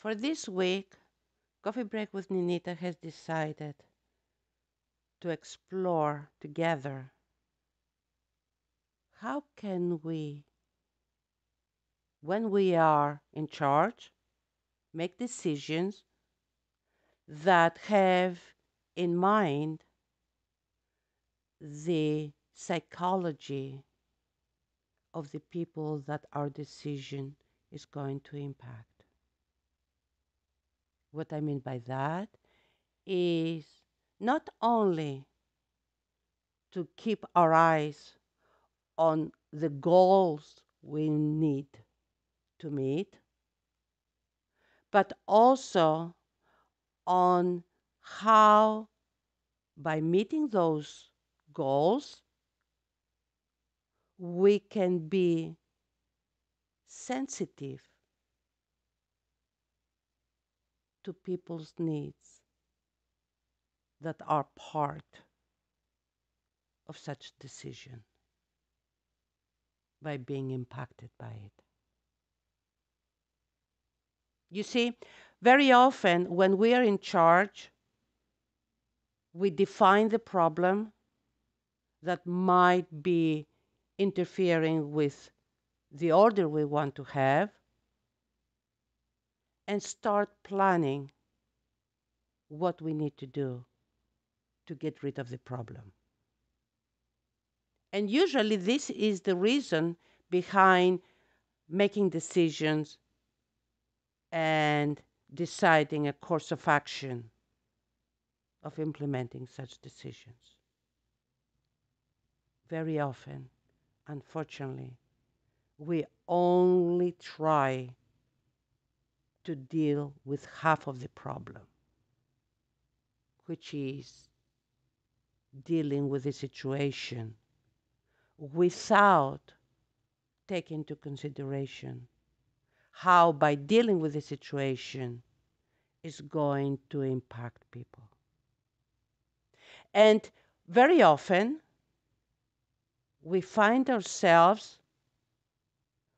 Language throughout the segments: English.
For this week, Coffee Break with Ninita has decided to explore together how can we, when we are in charge, make decisions that have in mind the psychology of the people that our decision is going to impact. What I mean by that is not only to keep our eyes on the goals we need to meet, but also on how, by meeting those goals, we can be sensitive to people's needs that are part of such decision by being impacted by it. You see, very often when we are in charge, we define the problem that might be interfering with the order we want to have and start planning what we need to do to get rid of the problem. And usually this is the reason behind making decisions and deciding a course of action of implementing such decisions. Very often, unfortunately, we only try to deal with half of the problem, which is dealing with the situation without taking into consideration how, by dealing with the situation, is going to impact people. And very often, we find ourselves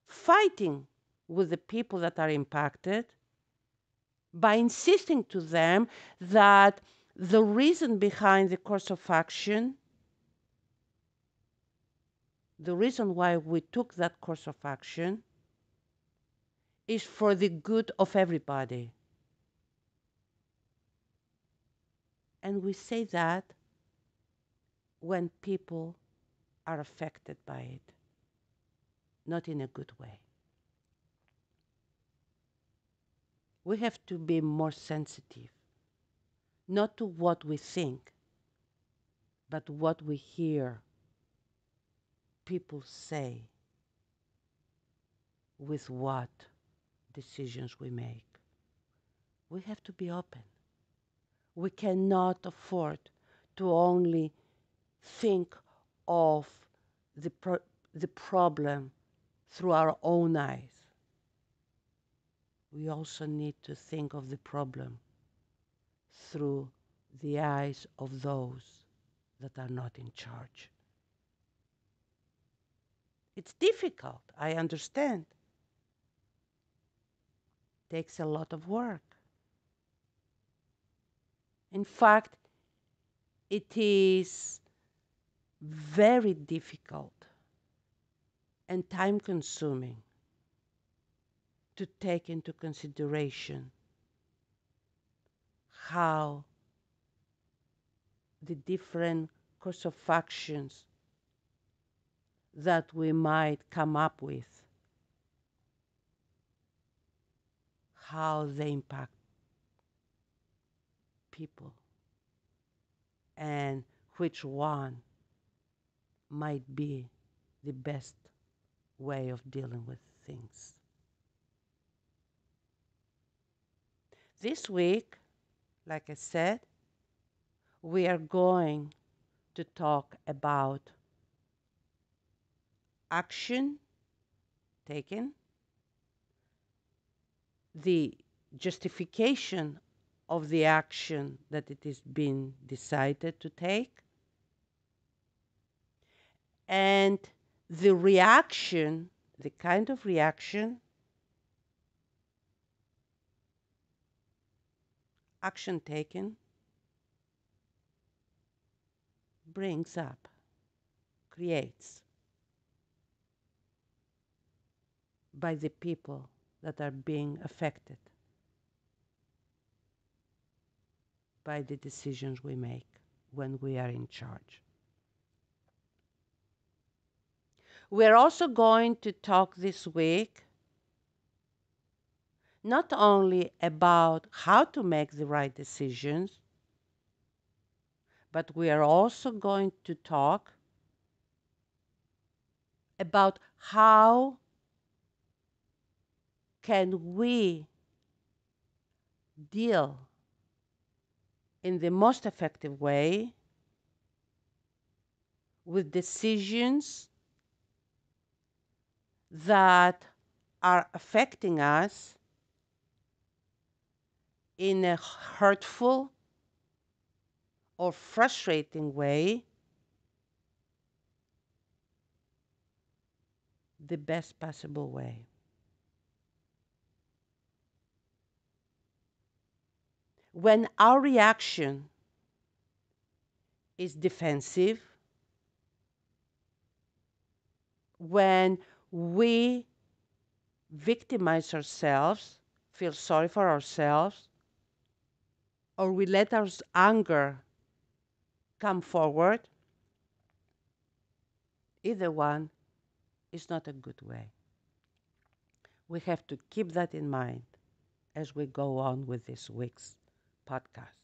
fighting with the people that are impacted by insisting to them that the reason behind the course of action, the reason why we took that course of action, is for the good of everybody. And we say that when people are affected by it, not in a good way. We have to be more sensitive, not to what we think, but what we hear people say with what decisions we make. We have to be open. We cannot afford to only think of the problem through our own eyes. We also need to think of the problem through the eyes of those that are not in charge. It's difficult, I understand. It takes a lot of work. In fact, it is very difficult and time-consuming to take into consideration how the different course of actions that we might come up with, how they impact people, and which one might be the best way of dealing with things. This week, like I said, we are going to talk about action taken, the justification of the action that it is being decided to take, and the reaction, the kind of reaction action taken brings up, creates by the people that are being affected by the decisions we make when we are in charge. We're also going to talk this week not only about how to make the right decisions, but we are also going to talk about how can we deal in the most effective way with decisions that are affecting us in a hurtful or frustrating way, the best possible way. When our reaction is defensive, when we victimize ourselves, feel sorry for ourselves, or we let our anger come forward, either one is not a good way. We have to keep that in mind as we go on with this week's podcast.